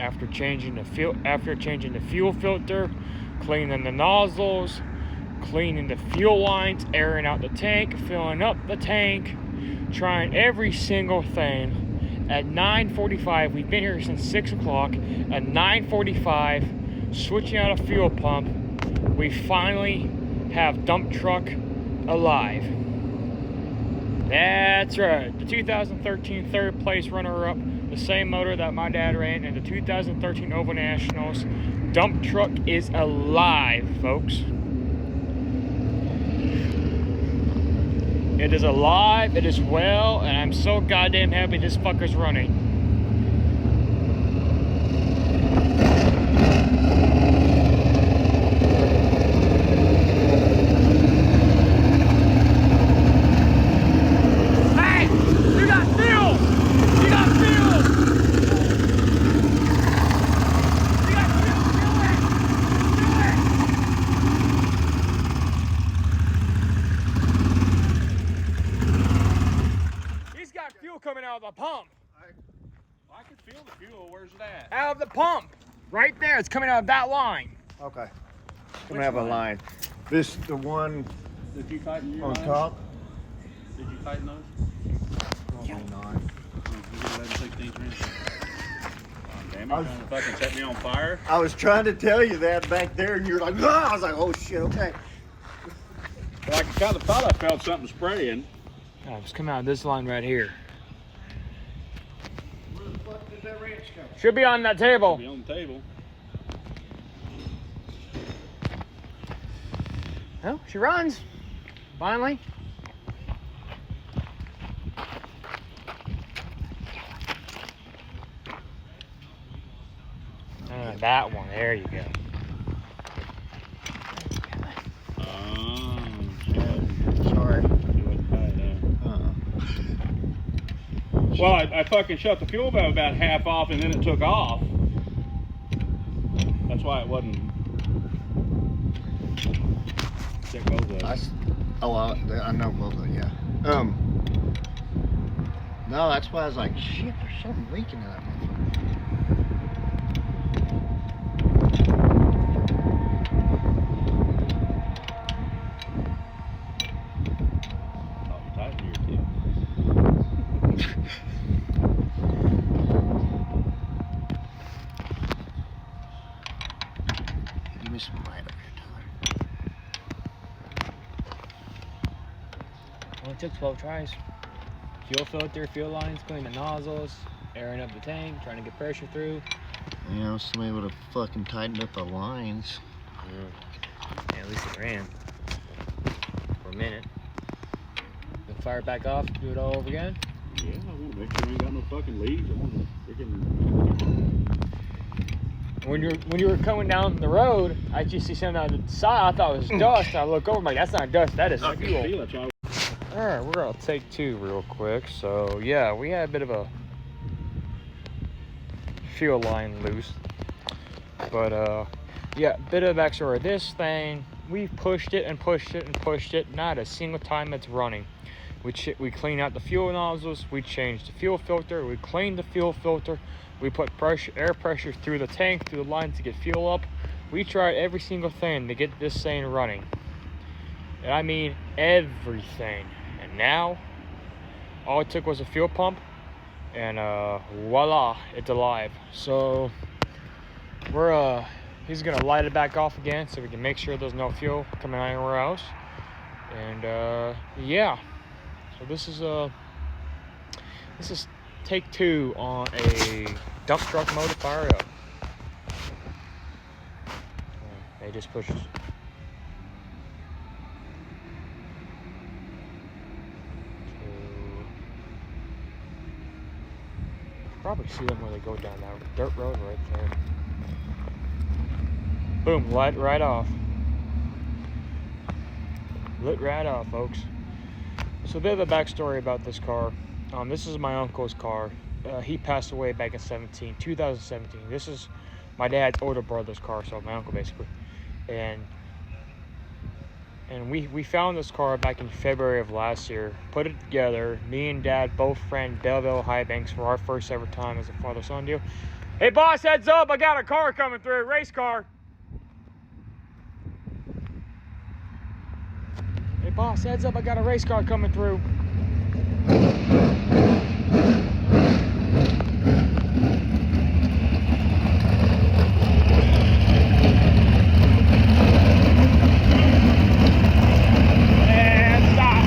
after changing the fuel filter, cleaning the nozzles, cleaning the fuel lines, airing out the tank, filling up the tank, trying every single thing. At 9:45, we've been here since 6 o'clock. At 9:45, switching out a fuel pump, we finally have dump truck alive. That's right, the 2013 third place runner-up, the same motor that my dad ran in the 2013 Oval Nationals. Dump truck is alive, folks. It is alive, it is well, and I'm so goddamn happy this fucker's running. Coming out of the pump. I can feel the fuel. Where's it at? Out of the pump. Right there. It's coming out of that line. Okay. Gonna have a line. This the one. Did you tighten your on lines? top? Did you tighten those? Probably not. Oh, you get 11/16 inches. Damn it! I was- Trying to fucking set me on fire. I was trying to tell you that back there, and you're like, ah! I was like, oh shit, okay. Well, I kind of thought I felt something spraying. Oh, it's coming out of this line right here. Where the fuck did that wrench go? Should be on that table. Be on the table. Oh, she runs. Finally. That one. There you go. Oh, Sorry. Well, I fucking shut the fuel valve about half off, and then it took off. That's why it wasn't. Check both of those. I know both of them, yeah. No, that's why I was like, shit, there's something leaking in that motherfucker. Oh, you tightened your tip. Give me some light up here, Tyler. Well, it took 12 tries. Fuel filter, fuel lines, cleaning the nozzles, airing up the tank, trying to get pressure through. Yeah, somebody would have fucking tightened up the lines. Yeah, at least it ran for a minute. Then fire it back off, do it all over again. Yeah, I want to make sure I ain't got no fucking leads. I want to freaking. When you were coming down the road, I just see something on the side. I thought it was dust. I look over, I'm like, that's not dust, that is I can fuel. feel it, y'all. Alright, we're gonna take two real quick. So yeah, we had a bit of a fuel line loose. But yeah, bit of backstory. This thing, we pushed it and pushed it and pushed it. Not a single time it's running. We cleaned out the fuel nozzles, we changed the fuel filter, we cleaned the fuel filter, we put air pressure through the tank, through the line to get fuel up. We tried every single thing to get this thing running. And I mean everything. And now, all it took was a fuel pump, and voila, it's alive. So he's gonna light it back off again so we can make sure there's no fuel coming anywhere else. And yeah, so this is take two on a dump truck motor fire up. They just pushed. Probably see them when they go down that dirt road right there. Boom, light right off. Lit right off, folks. So a bit of a backstory about this car. This is my uncle's car. He passed away back in 2017. This is my dad's older brother's car, so my uncle basically. And we found this car back in February of last year, put it together. Me and Dad both ran Belleville High Banks for our first ever time as a father-son deal. Hey, boss, heads up. I got a car coming through, a race car. Hey, boss, heads up. I got a race car coming through. And stop.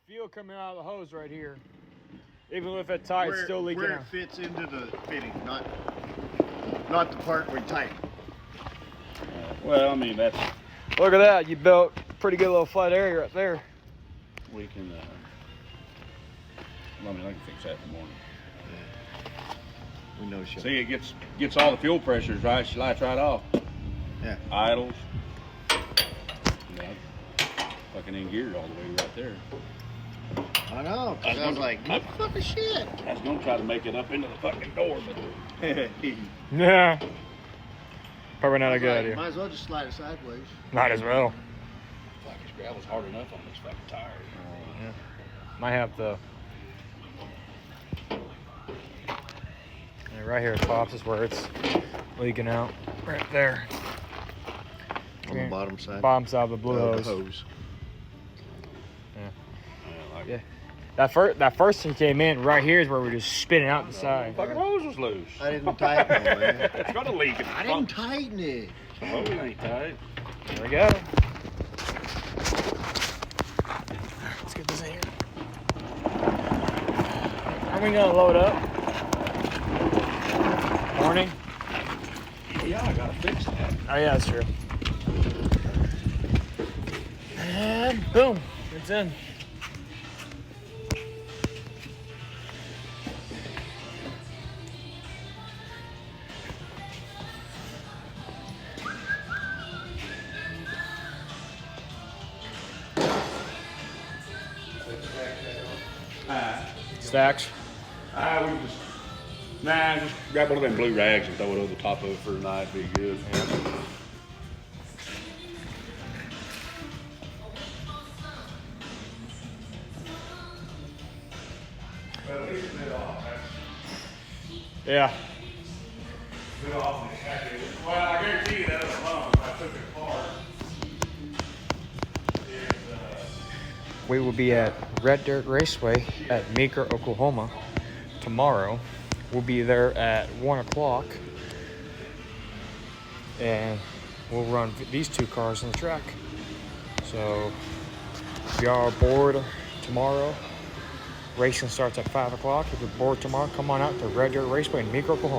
Fuel coming out of the hose right here. Even if it's tight, it's still leaking where out. it fits into the fitting, not the part we tighten. Well, I mean, that's, Look at that. You built pretty good little flat area right there. we can, I mean, I can fix that in the morning. We know she'll. See, it gets all the fuel pressures right. She lights right off. Yeah. Idles. Yeah, fucking in gear all the way right there. I know. 'Cause I was like, what fucking shit? I was gonna try to make it up into the fucking door, but Yeah. Probably not a good idea. Might as well just slide it sideways. Might as well. fucking gravel's hard enough on this fucking tire. Yeah. Might have to. Yeah, right here at tops is where it's leaking out. Right there. On the bottom side. Bottom side of the blue The hose. hose. Yeah. That first thing came in right here is where we're just spinning out the side. Fucking hose was loose. I didn't tighten it, man. It's got a leak. I didn't tighten it. Hose ain't tight. There we go. Let's get this in here. Are we gonna load up? Morning. Yeah, I gotta fix that. Oh yeah, that's true. And boom, it's in. Stacks. We just, just grab one of them blue rags and throw it over the top of it for the night. Be good. Well, at least mid off. Yeah. Mid off. Well, I guarantee you that was alone. If I took it apart. We will be at Red Dirt Raceway at Meeker, Oklahoma tomorrow. We'll be there at 1 o'clock. And we'll run these two cars on the track. So if you are bored tomorrow, racing starts at 5 o'clock. If you're bored tomorrow, come on out to Red Dirt Raceway in Meeker, Oklahoma.